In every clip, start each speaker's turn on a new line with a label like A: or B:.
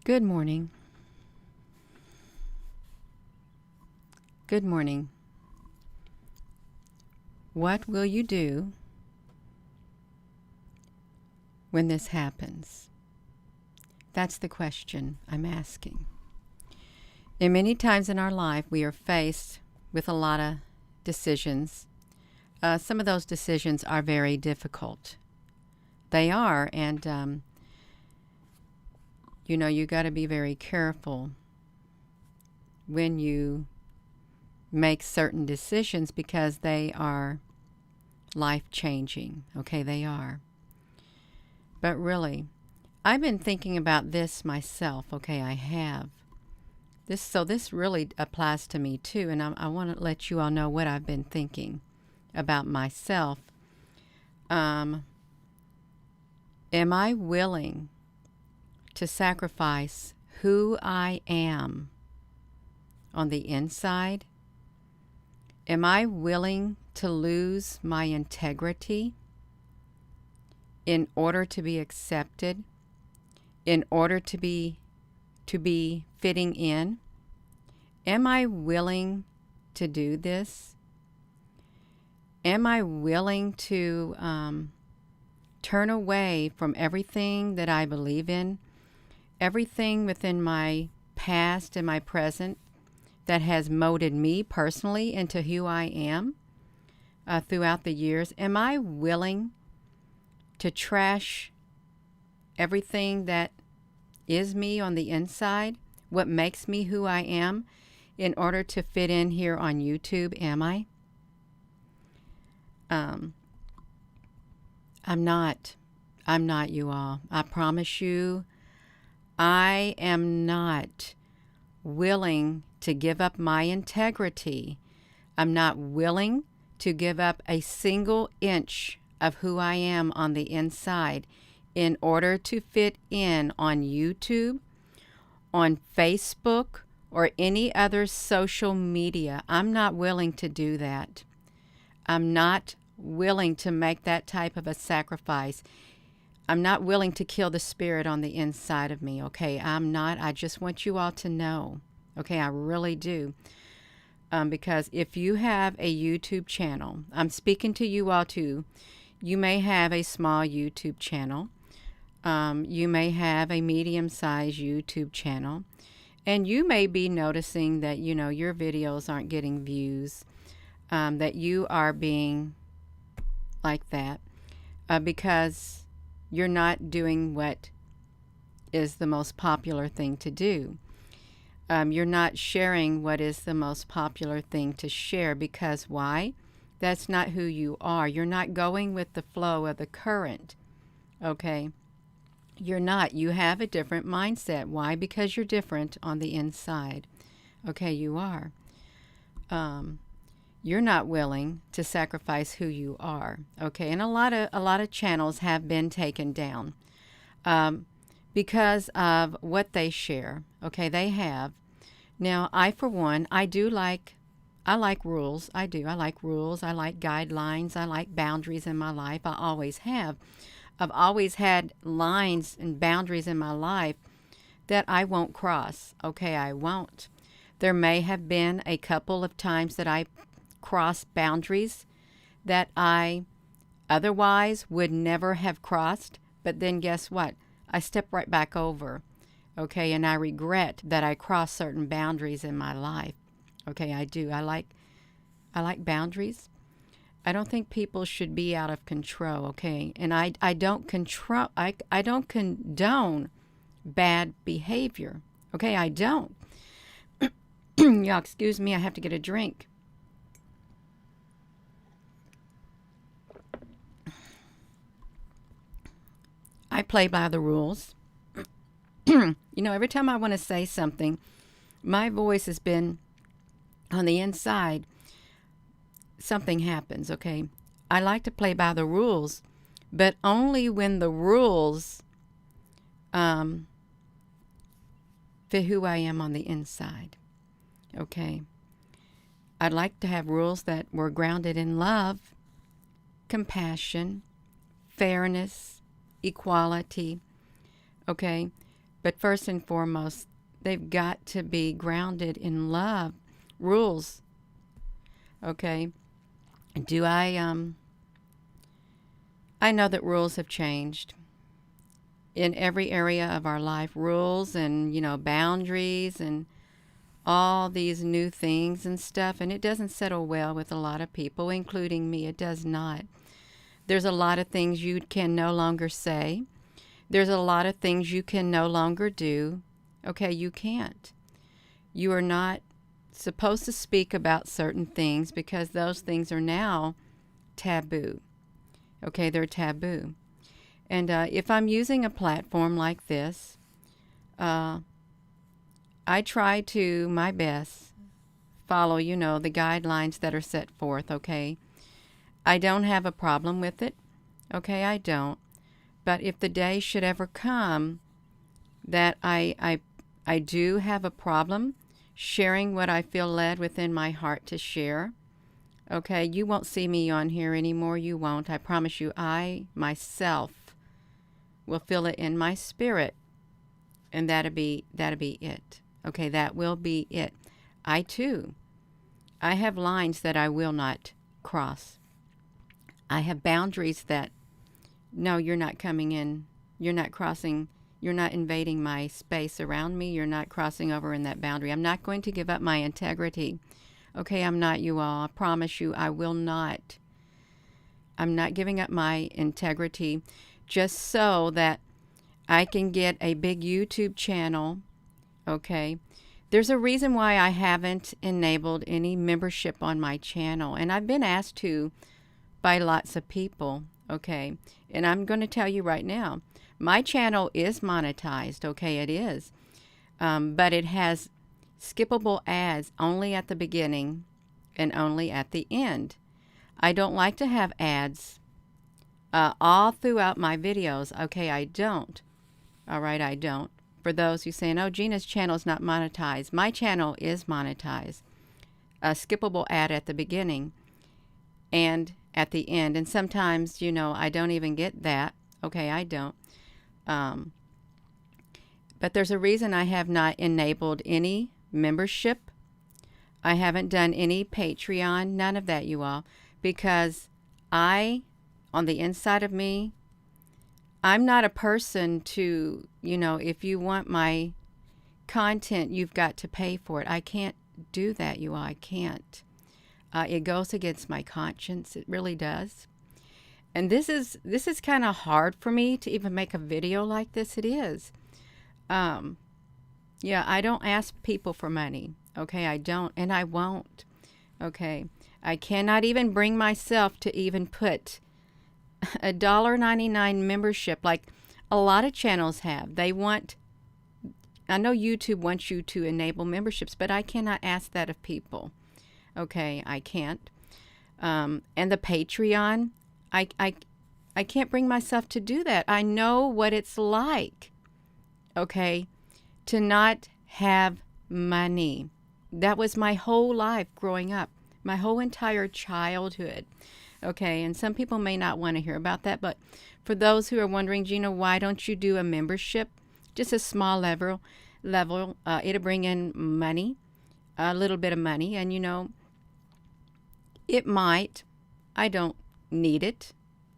A: Good morning. Good morning. What will you do when this happens? That's the question I'm asking. And many times in our life, we are faced with a lot of decisions. Some of those decisions are very difficult. They are, and you got to be very careful when you make certain decisions because they are life-changing. Okay, they are. But really, I've been thinking about this myself. Okay, I have. This really applies to me too, and I want to let you all know what I've been thinking about myself. Am I willing to sacrifice who I am on the inside? Am I willing to lose my integrity in order to be accepted, in order to be fitting in? Am I willing to do this? Am I willing to turn away from everything that I believe in, everything within my past and my present that has molded me personally into who I am throughout the years? Am I willing to trash everything that is me on the inside, what makes me who I am, in order to fit in here on YouTube? Am I? I'm not, you all. I promise you, I am not willing to give up my integrity. I'm not willing to give up a single inch of who I am on the inside in order to fit in on YouTube, on Facebook, or any other social media. I'm not willing to do that. I'm not willing to make that type of a sacrifice. I'm not willing to kill the spirit on the inside of me, okay? I'm not. I just want you all to know, okay? I really do. Because if you have a YouTube channel, I'm speaking to you all too. You may have a small YouTube channel. You may have a medium-sized YouTube channel. And you may be noticing that, your videos aren't getting views, that you are being like that because you're not doing what is the most popular thing to do. You're not sharing what is the most popular thing to share because why? That's not who you are. You're not going with the flow of the current, okay? You're not. You have a different mindset. Why? Because you're different on the inside. Okay, you are. You're not willing to sacrifice who you are. Okay, and a lot of channels have been taken down because of what they share. Okay, they have. Now, I for one, I like rules. I do. I like rules. I like guidelines. I like boundaries in my life. I always have. I've always had lines and boundaries in my life that I won't cross. Okay, I won't. There may have been a couple of times that I crossed boundaries that I otherwise would never have crossed, but then guess what? I step right back over. Okay, and I regret that I crossed certain boundaries in my life. Okay, I do. I like boundaries. I don't think people should be out of control, okay? And I don't condone bad behavior. Okay, I don't. Y'all excuse me, I have to get a drink. I play by the rules. Every time I want to say something, my voice has been on the inside. Something happens, okay? I like to play by the rules, but only when the rules fit who I am on the inside, okay? I'd like to have rules that were grounded in love, compassion, fairness, equality, okay? But first and foremost, they've got to be grounded in love. Rules. Okay. Do I know that rules have changed in every area of our life. Rules and, boundaries and all these new things and stuff. And it doesn't settle well with a lot of people, including me. It does not. There's a lot of things you can no longer say. There's a lot of things you can no longer do. Okay, you can't. You are not supposed to speak about certain things because those things are now taboo. Okay, they're taboo. And if I'm using a platform like this, I try to, my best, follow, the guidelines that are set forth, okay? I don't have a problem with it. Okay, I don't. But if the day should ever come that I do have a problem sharing what I feel led within my heart to share, okay, you won't see me on here anymore. You won't. I promise you, I myself will feel it in my spirit, and that'll be it. Okay, that will be it. I too, I have lines that I will not cross. I have boundaries that, no, you're not coming in. You're not crossing. You're not invading my space around me. You're not crossing over in that boundary. I'm not going to give up my integrity. Okay, I'm not, you all. I promise you, I will not. I'm not giving up my integrity just so that I can get a big YouTube channel. Okay. There's a reason why I haven't enabled any membership on my channel. And I've been asked to by lots of people. Okay. And I'm going to tell you right now, my channel is monetized. Okay, it is. But it has skippable ads only at the beginning and only at the end. I don't like to have ads all throughout my videos. Okay, I don't. All right, I don't. For those who say, oh, Gina's channel is not monetized. My channel is monetized. A skippable ad at the beginning and at the end. And sometimes, I don't even get that. Okay, I don't. But there's a reason I have not enabled any membership. I haven't done any Patreon, none of that, you all, because on the inside of me, I'm not a person to, if you want my content, you've got to pay for it. I can't do that, you all. I can't. It goes against my conscience. It really does. And this is kind of hard for me to even make a video like this. It is. Yeah, I don't ask people for money. Okay, I don't, and I won't. Okay, I cannot even bring myself to even put a $1.99 membership like a lot of channels have. I know YouTube wants you to enable memberships, but I cannot ask that of people. Okay, I can't. And the Patreon, I can't bring myself to do that. I know what it's like, okay, to not have money. That was my whole life growing up, my whole entire childhood. Okay, and some people may not want to hear about that, but for those who are wondering, Gina, why don't you do a membership? Just a small level, it'll bring in money, a little bit of money, and it might. I don't need it.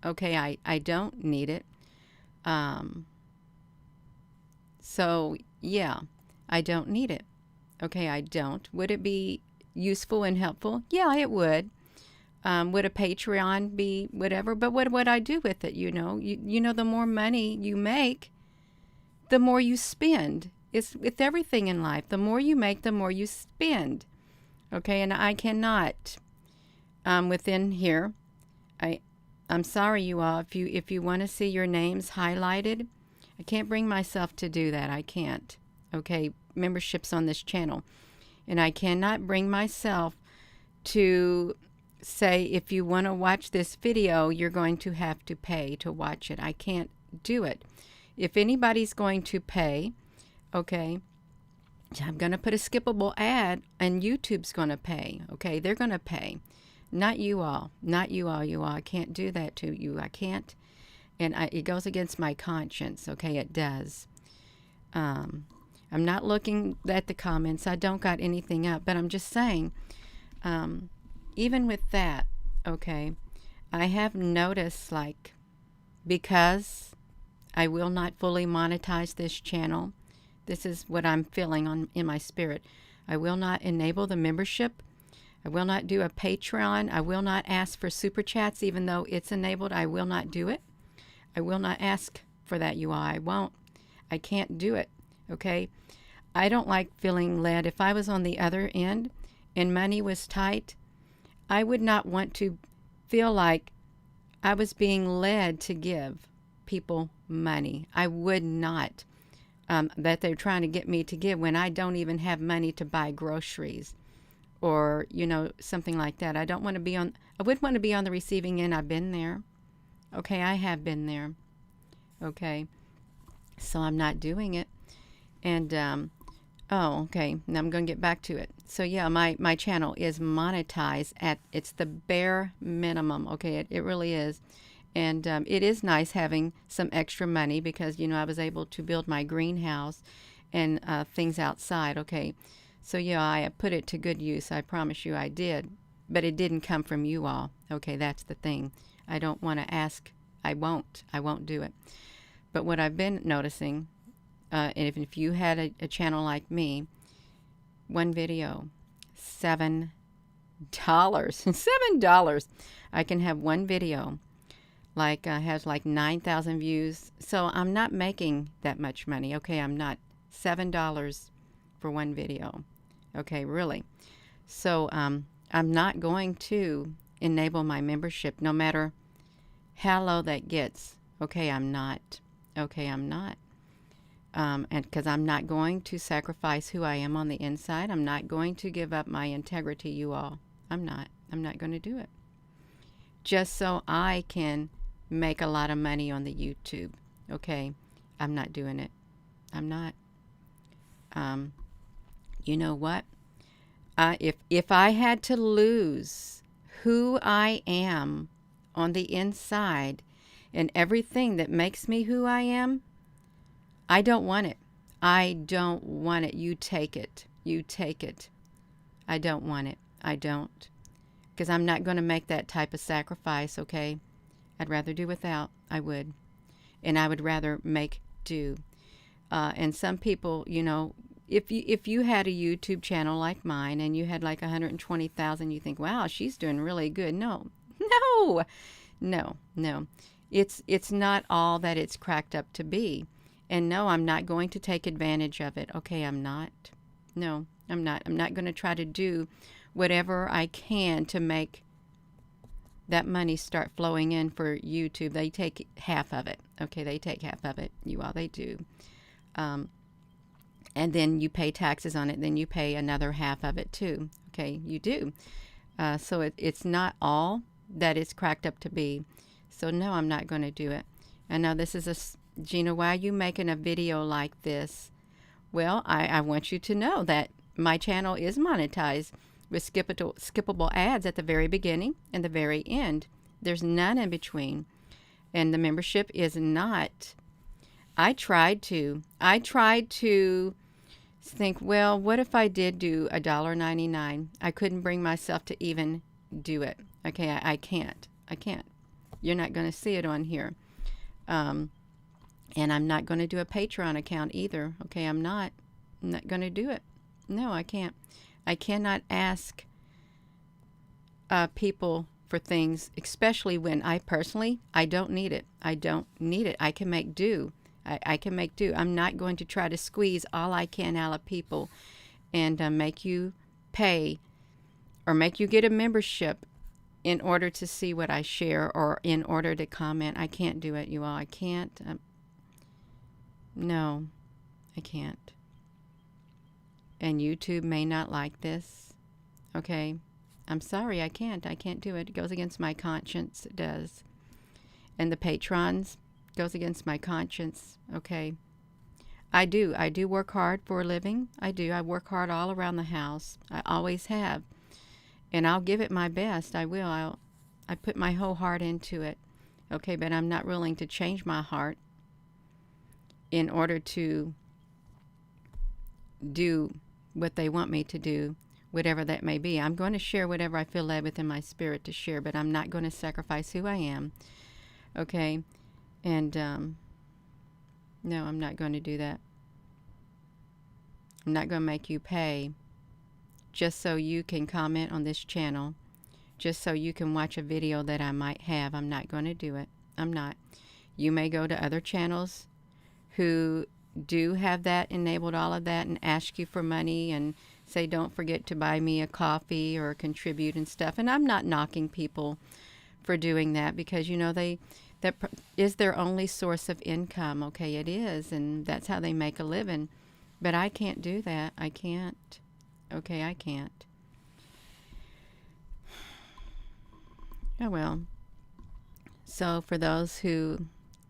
A: Okay, I don't need it. So yeah, I don't need it. Okay, I don't. Would it be useful and helpful? Yeah, it would. Would a Patreon be whatever? But what would I do with it? The more money you make, the more you spend. It's with everything in life. The more you make, the more you spend. Okay, and I cannot. Within here, I'm sorry, you all. If you want to see your names highlighted, I can't bring myself to do that. I can't. Okay, memberships on this channel, and I cannot bring myself to say, if you want to watch this video, you're going to have to pay to watch it. I can't do it. If anybody's going to pay, okay, I'm going to put a skippable ad and YouTube's going to pay. Okay, they're going to pay. Not you all. Not you all, you all. I can't do that to you. I can't. And it goes against my conscience. Okay, it does. Um, I'm not looking at the comments. I don't got anything up, but I'm just saying, um, even with that, okay, I have noticed, like, because I will not fully monetize this channel, this is what I'm feeling on in my spirit. I will not enable the membership. I will not do a Patreon. I will not ask for super chats, even though it's enabled. I will not do it. I will not ask for that, you all. I won't. I can't do it. Okay? I don't like feeling led. If I was on the other end and money was tight, I would not want to feel like I was being led to give people money. I would not. That they're trying to get me to give when I don't even have money to buy groceries or, something like that. I wouldn't want to be on the receiving end. I've been there. Okay, I have been there. Okay, so I'm not doing it. And, okay, now I'm going to get back to it. So yeah, my channel is monetized it's the bare minimum. Okay, it really is. And it is nice having some extra money because, I was able to build my greenhouse and things outside. Okay, so yeah, I put it to good use. I promise you I did. But it didn't come from you all. Okay, that's the thing. I don't want to ask. I won't do it. But what I've been noticing, and if you had a channel like me, one video, $7. $7. I can have one video has like 9,000 views. So I'm not making that much money. Okay, I'm not. $7 for one video. Okay, really. So I'm not going to enable my membership no matter how low that gets. Okay, I'm not. Okay, I'm not. And because I'm not going to sacrifice who I am on the inside. I'm not going to give up my integrity, you all. I'm not going to do it. Just so I can make a lot of money on the YouTube. Okay, I'm not doing it. I'm not. You know what? If I had to lose who I am on the inside and everything that makes me who I am, I don't want it. I don't want it. You take it. You take it. I don't want it. I don't. Because I'm not going to make that type of sacrifice, okay? I'd rather do without. I would. And I would rather make do. And some people, if you had a YouTube channel like mine and you had like 120,000, you think, wow, she's doing really good. No. It's not all that it's cracked up to be. And no, I'm not going to take advantage of it. Okay, I'm not. No, I'm not. I'm not going to try to do whatever I can to make that money start flowing in for YouTube. They take half of it. Okay, they take half of it. You all, they do. And then you pay taxes on it. Then you pay another half of it too. Okay, you do. So it's not all that it's cracked up to be. So no, I'm not going to do it. I know this is Gina, why are you making a video like this? Well, I want you to know that my channel is monetized with skippable ads at the very beginning and the very end. There's none in between. And the membership is not. I tried to think, well, what if I did do $1.99? I couldn't bring myself to even do it. Okay, I can't. You're not going to see it on here. And I'm not going to do a Patreon account either. Okay, I'm not going to do it. No, I can't. I cannot ask people for things, especially when I don't need it. I don't need it. I can make do. I can make do. I'm not going to try to squeeze all I can out of people and make you pay or make you get a membership in order to see what I share or in order to comment. I can't do it, you all. I can't. No, I can't. And YouTube may not like this. Okay. I'm sorry, I can't do it. It goes against my conscience. It does. And the patrons goes against my conscience. Okay. I do work hard for a living. I do. I work hard all around the house. I always have. And I'll give it my best. I will. I put my whole heart into it. Okay, but I'm not willing to change my heart in order to do what they want me to do, whatever that may be. I'm going to share whatever I feel led within my spirit to share, but I'm not going to sacrifice who I am. Okay? And no, I'm not going to do that. I'm not going to make you pay just so you can comment on this channel, just so you can watch a video that I might have. I'm not going to do it. I'm not. You may go to other channels who do have that enabled, all of that, and ask you for money and say, don't forget to buy me a coffee or contribute and stuff. And I'm not knocking people for doing that, because, you know, that is their only source of income. Okay, it is, and that's how they make a living. But I can't do that. I can't. Okay, I can't. Oh, well. So for those who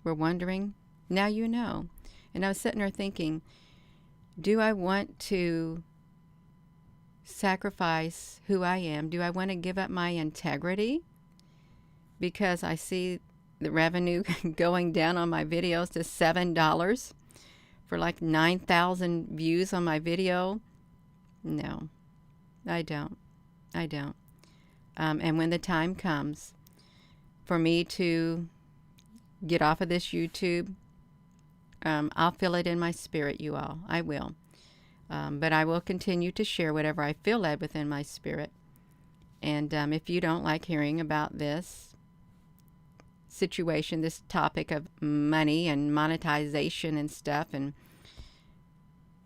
A: were wondering, now you know. And I was sitting there thinking, do I want to sacrifice who I am? Do I want to give up my integrity because I see the revenue going down on my videos to $7 for like 9,000 views on my video? No, I don't. I don't. And when the time comes for me to get off of this YouTube, I'll feel it in my spirit, you all. I will. But I will continue to share whatever I feel led within my spirit. And if you don't like hearing about this situation, this topic of money and monetization and stuff, and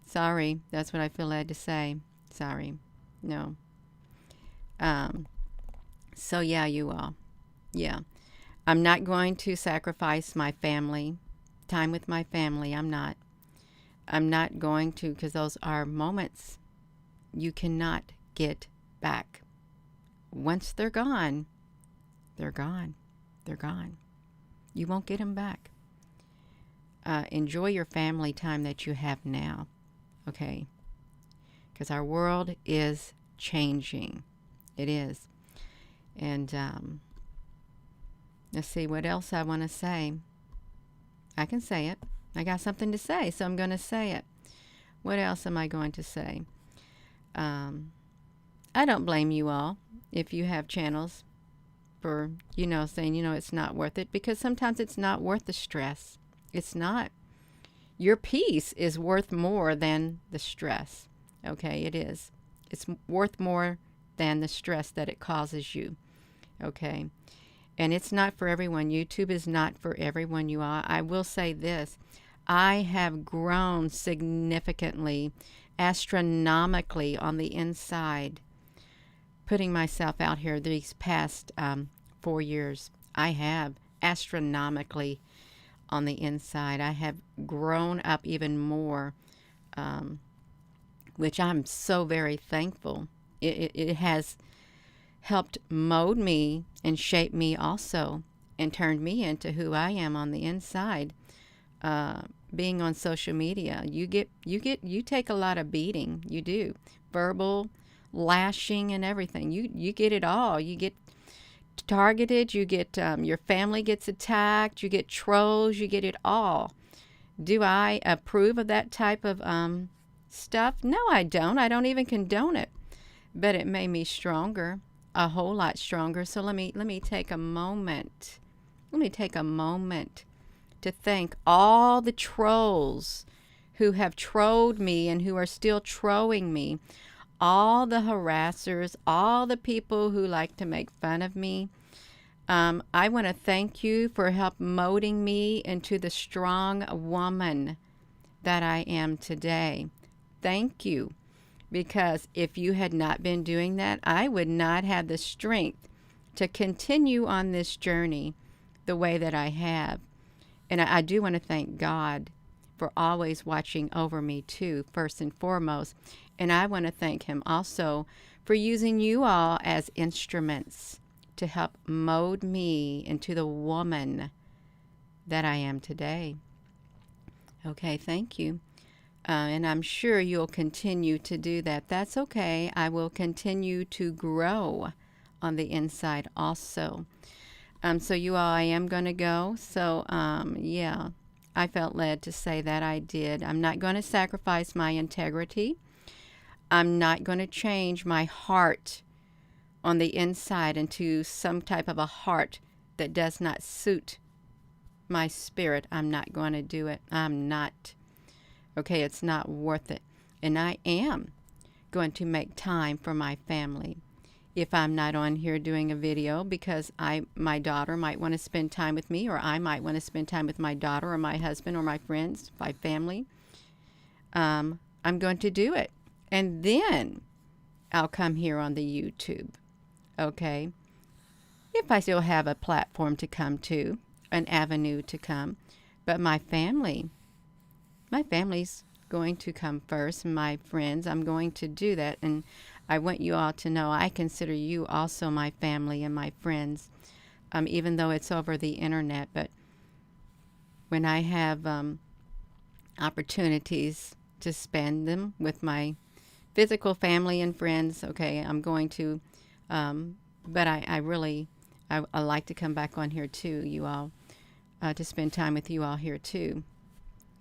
A: sorry, that's what I feel led to say. Sorry. No. So yeah, you all. Yeah. I'm not going to sacrifice my family, time with my family. I'm not going to, because those are moments you cannot get back. Once they're gone, they're gone. They're gone. You won't get them back. Enjoy your family time that you have now, okay? Because our world is changing. It is. And let's see what else I want to say. I can say it. I got something to say, so I'm going to say it. What else am I going to say? I don't blame you all if you have channels for, you know, saying, you know, it's not worth it, because sometimes it's not worth the stress. It's not. Your peace is worth more than the stress. Okay, it is. It's worth more than the stress that it causes you. Okay. And it's not for everyone. YouTube is not for everyone, you all. I will say this. I have grown significantly, astronomically on the inside, putting myself out here these past 4 years. I have astronomically on the inside. I have grown up even more, which I'm so very thankful. It has helped mold me and shape me also, and turned me into who I am on the inside. Being on social media, you take a lot of beating. You do. Verbal, lashing, and everything. You get it all. You get targeted. You get your family gets attacked. You get trolls. You get it all. Do I approve of that type of stuff? No, I don't. I don't even condone it. But it made me stronger, a whole lot stronger. So let me take a moment. Let me take a moment to thank all the trolls who have trolled me and who are still trolling me. All the harassers, all the people who like to make fun of me. I want to thank you for help molding me into the strong woman that I am today. Thank you. Because if you had not been doing that, I would not have the strength to continue on this journey the way that I have. And I do want to thank God for always watching over me too, first and foremost. And I want to thank him also for using you all as instruments to help mold me into the woman that I am today. Okay, thank you. And I'm sure you'll continue to do that. That's okay. I will continue to grow on the inside also. So you all, I am going to go. So, yeah, I felt led to say that. I did. I'm not going to sacrifice my integrity. I'm not going to change my heart on the inside into some type of a heart that does not suit my spirit. I'm not going to do it. I'm not. Okay, it's not worth it. And I am going to make time for my family. If I'm not on here doing a video because my daughter might want to spend time with me, or I might want to spend time with my daughter or my husband or my friends, my family, I'm going to do it. And then I'll come here on the YouTube. Okay? If I still have a platform to come to, an avenue to come. But my family's going to come first. My friends, I'm going to do that. And I want you all to know I consider you also my family and my friends, even though it's over the internet. But when I have opportunities to spend them with my physical family and friends, okay, I'm going to. But I like to come back on here too, you all, to spend time with you all here too,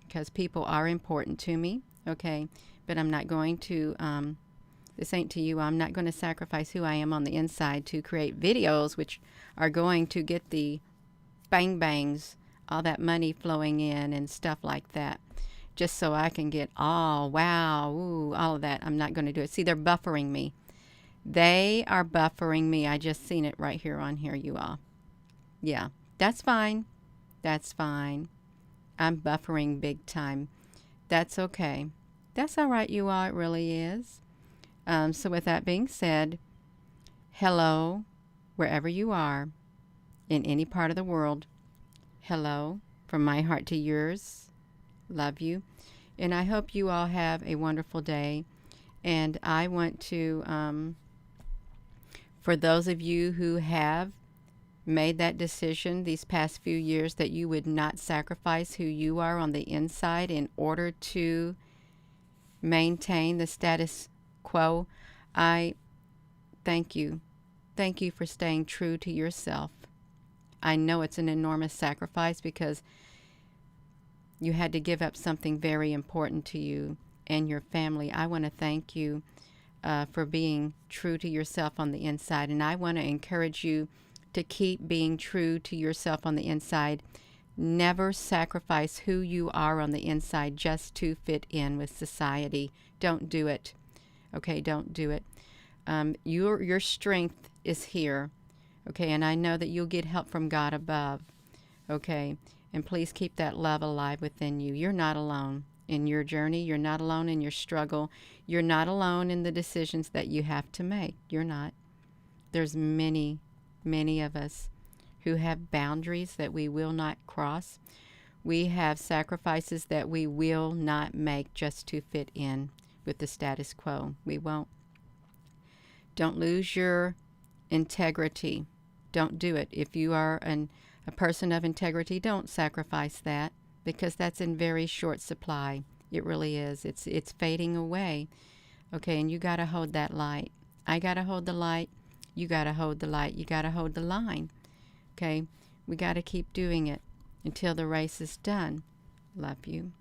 A: because people are important to me, okay? But I'm not going to. This ain't to you. I'm not going to sacrifice who I am on the inside to create videos which are going to get the bang bangs, all that money flowing in and stuff like that, just so I can get wow, ooh, all of that. I'm not going to do it. See, they're buffering me. They are buffering me. I just seen it right here on here, you all. Yeah, that's fine. That's fine. I'm buffering big time. That's okay. That's all right, you all. It really is. So with that being said, hello, wherever you are, in any part of the world. Hello, from my heart to yours. Love you. And I hope you all have a wonderful day. And I want to, for those of you who have made that decision these past few years that you would not sacrifice who you are on the inside in order to maintain the status quo, I thank you. Thank you for staying true to yourself. I know it's an enormous sacrifice because you had to give up something very important to you and your family. I want to thank you for being true to yourself on the inside, and I want to encourage you to keep being true to yourself on the inside. Never sacrifice who you are on the inside just to fit in with society. Don't do it. Okay, don't do it. Your strength is here. Okay, and I know that you'll get help from God above. Okay, and please keep that love alive within you. You're not alone in your journey. You're not alone in your struggle. You're not alone in the decisions that you have to make. You're not. There's many of us who have boundaries that we will not cross. We have sacrifices that we will not make just to fit in with the status quo. We won't. Don't lose your integrity. Don't do it. If you are a person of integrity, don't sacrifice that, because that's in very short supply. It really is. It's fading away. Okay, and you got to hold that light. I got to hold the light. You got to hold the light. You got to hold the line. Okay, we got to keep doing it until the race is done. Love you.